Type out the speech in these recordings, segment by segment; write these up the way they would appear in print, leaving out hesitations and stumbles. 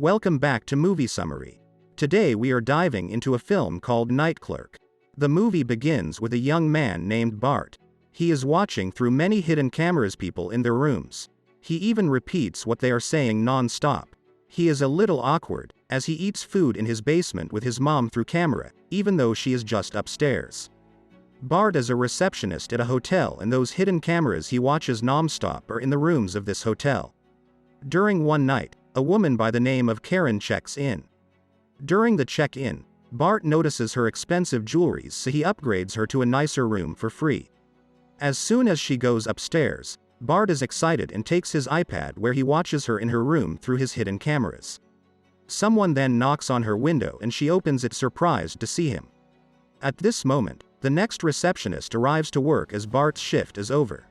Welcome back to Movie Summary. Today we are diving into a film called Night Clerk. The movie begins with a young man named Bart. He is watching through many hidden cameras people in their rooms. He even repeats what they are saying non-stop. He is a little awkward, as he eats food in his basement with his mom through camera, even though she is just upstairs. Bart is a receptionist at a hotel, and those hidden cameras he watches non-stop are in the rooms of this hotel. During one night, a woman by the name of Karen checks in. During the check-in, Bart notices her expensive jewelry, so he upgrades her to a nicer room for free. As soon as she goes upstairs, Bart is excited and takes his iPad where he watches her in her room through his hidden cameras. Someone then knocks on her window and she opens it, surprised to see him. At this moment, the next receptionist arrives to work as Bart's shift is over.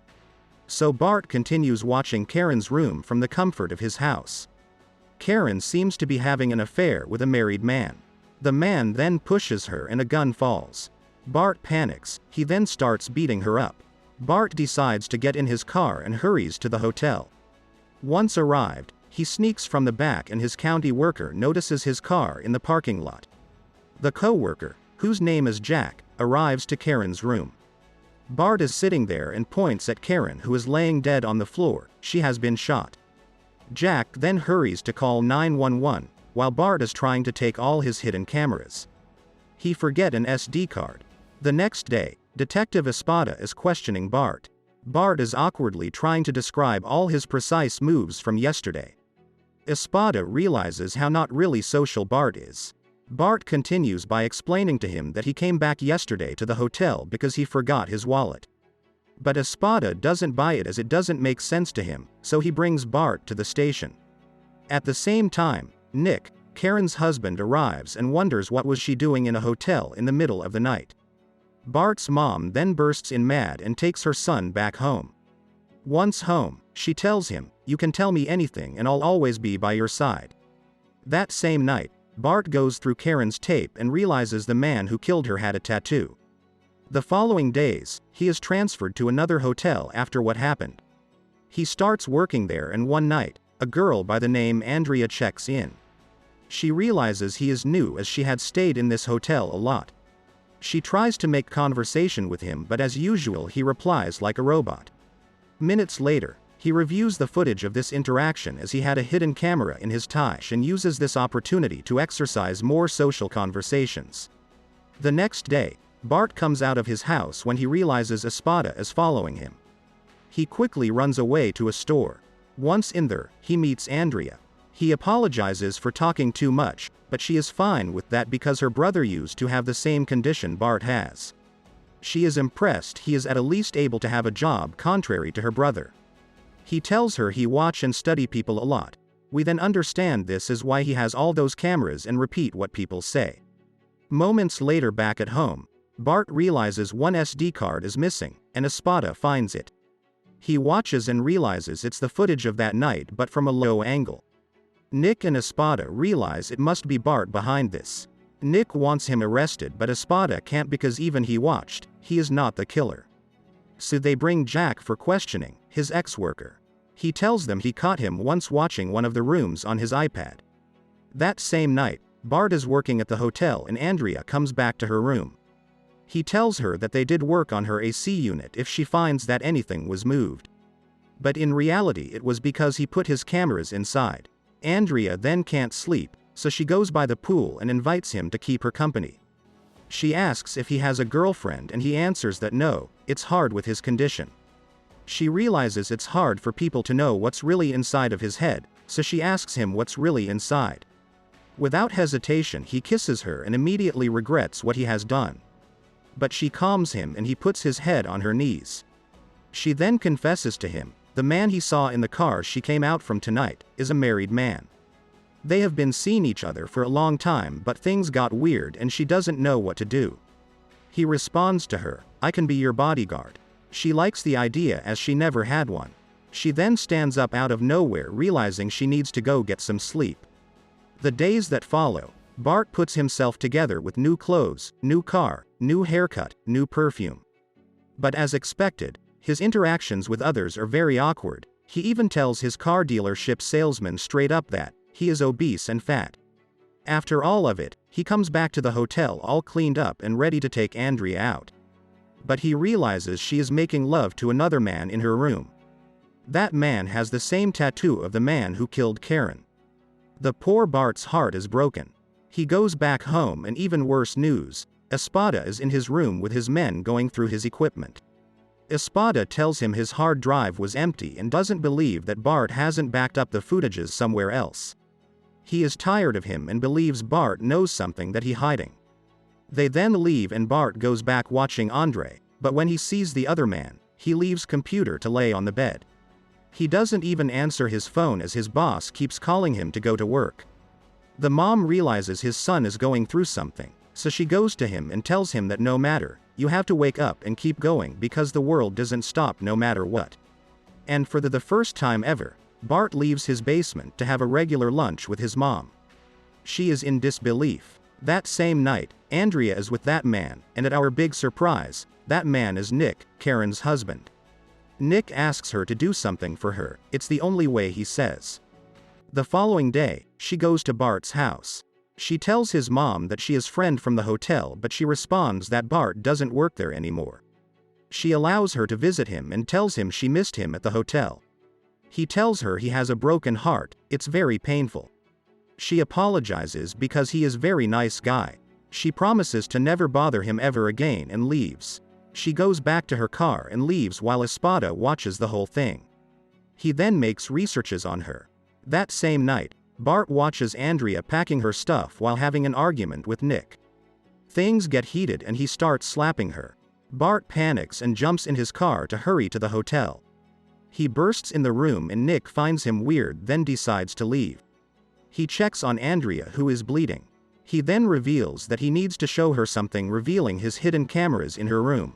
So Bart continues watching Karen's room from the comfort of his house. Karen seems to be having an affair with a married man. The man then pushes her and a gun falls. Bart panics, he then starts beating her up. Bart decides to get in his car and hurries to the hotel. Once arrived, he sneaks from the back and his county worker notices his car in the parking lot. The co-worker, whose name is Jack, arrives to Karen's room. Bart is sitting there and points at Karen, who is laying dead on the floor. She has been shot. Jack then hurries to call 911, while Bart is trying to take all his hidden cameras. He forget an SD card. The next day, Detective Espada is questioning Bart. Bart is awkwardly trying to describe all his precise moves from yesterday. Espada realizes how not really social Bart is. Bart continues by explaining to him that he came back yesterday to the hotel because he forgot his wallet. But Espada doesn't buy it, as it doesn't make sense to him, so he brings Bart to the station. At the same time, Nick, Karen's husband, arrives and wonders what was she doing in a hotel in the middle of the night. Bart's mom then bursts in mad and takes her son back home. Once home, she tells him, "You can tell me anything and I'll always be by your side." That same night, Bart goes through Karen's tape and realizes the man who killed her had a tattoo. The following days, he is transferred to another hotel after what happened. He starts working there, and one night, a girl by the name Andrea checks in. She realizes he is new, as she had stayed in this hotel a lot. She tries to make conversation with him, but as usual he replies like a robot. Minutes later, he reviews the footage of this interaction, as he had a hidden camera in his tash and uses this opportunity to exercise more social conversations. The next day, Bart comes out of his house when he realizes Espada is following him. He quickly runs away to a store. Once in there, he meets Andrea. He apologizes for talking too much, but she is fine with that because her brother used to have the same condition Bart has. She is impressed he is at least able to have a job contrary to her brother. He tells her he watch and study people a lot. We then understand this is why he has all those cameras and repeat what people say. Moments later, back at home, Bart realizes one SD card is missing, and Espada finds it. He watches and realizes it's the footage of that night, but from a low angle. Nick and Espada realize it must be Bart behind this. Nick wants him arrested, but Espada can't because even he watched, he is not the killer. So they bring Jack for questioning, his ex-worker. He tells them he caught him once watching one of the rooms on his iPad. That same night, Bart is working at the hotel and Andrea comes back to her room. He tells her that they did work on her AC unit if she finds that anything was moved. But in reality it was because he put his cameras inside. Andrea then can't sleep, so she goes by the pool and invites him to keep her company. She asks if he has a girlfriend and he answers that no, it's hard with his condition. She realizes it's hard for people to know what's really inside of his head, so she asks him what's really inside. Without hesitation he kisses her and immediately regrets what he has done. But she calms him and he puts his head on her knees. She then confesses to him, the man he saw in the car she came out from tonight, is a married man. They have been seeing each other for a long time, but things got weird and she doesn't know what to do. He responds to her, "I can be your bodyguard." She likes the idea as she never had one. She then stands up out of nowhere, realizing she needs to go get some sleep. The days that follow, Bart puts himself together with new clothes, new car, new haircut, new perfume. But as expected, his interactions with others are very awkward. He even tells his car dealership salesman straight up that He is obese and fat. After all of it, he comes back to the hotel all cleaned up and ready to take Andrea out. But he realizes she is making love to another man in her room. That man has the same tattoo of the man who killed Karen. The poor Bart's heart is broken. He goes back home, and even worse news, Espada is in his room with his men going through his equipment. Espada tells him his hard drive was empty and doesn't believe that Bart hasn't backed up the footages somewhere else. He is tired of him and believes Bart knows something that he's hiding. They then leave and Bart goes back watching Andre, but when he sees the other man, he leaves computer to lay on the bed. He doesn't even answer his phone as his boss keeps calling him to go to work. The mom realizes his son is going through something, so she goes to him and tells him that no matter, you have to wake up and keep going because the world doesn't stop no matter what. And for the first time ever, Bart leaves his basement to have a regular lunch with his mom. She is in disbelief. That same night, Andrea is with that man, and at our big surprise, that man is Nick, Karen's husband. Nick asks her to do something for her, it's the only way he says. The following day, she goes to Bart's house. She tells his mom that she is friend from the hotel, but she responds that Bart doesn't work there anymore. She allows her to visit him and tells him she missed him at the hotel. He tells her he has a broken heart, it's very painful. She apologizes because he is a very nice guy. She promises to never bother him ever again and leaves. She goes back to her car and leaves while Espada watches the whole thing. He then makes researches on her. That same night, Bart watches Andrea packing her stuff while having an argument with Nick. Things get heated and he starts slapping her. Bart panics and jumps in his car to hurry to the hotel. He bursts in the room and Nick finds him weird, then decides to leave. He checks on Andrea, who is bleeding. He then reveals that he needs to show her something, revealing his hidden cameras in her room.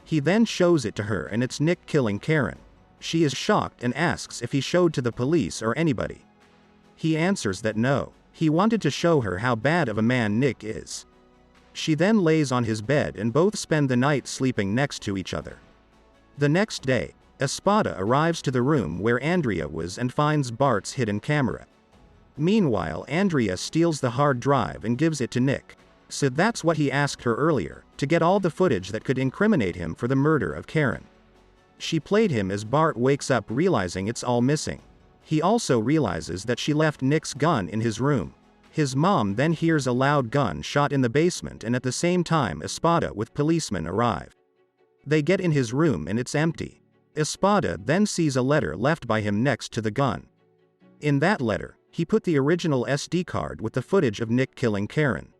He then shows it to her and it's Nick killing Karen. She is shocked and asks if he showed to the police or anybody. He answers that no, he wanted to show her how bad of a man Nick is. She then lays on his bed and both spend the night sleeping next to each other. The next day, Espada arrives to the room where Andrea was and finds Bart's hidden camera. Meanwhile, Andrea steals the hard drive and gives it to Nick. So that's what he asked her earlier, to get all the footage that could incriminate him for the murder of Karen. She played him as Bart wakes up realizing it's all missing. He also realizes that she left Nick's gun in his room. His mom then hears a loud gun shot in the basement, and at the same time Espada with policemen arrive. They get in his room and it's empty. Espada then sees a letter left by him next to the gun. In that letter, he put the original SD card with the footage of Nick killing Karen.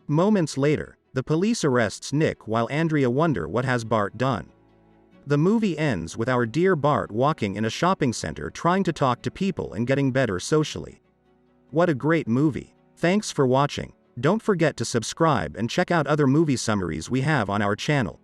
Moments later, the police arrests Nick while Andrea wonder what has Bart done. The movie ends with our dear Bart walking in a shopping center trying to talk to people and getting better socially. What a great movie. Thanks for watching. Don't forget to subscribe and check out other movie summaries we have on our channel.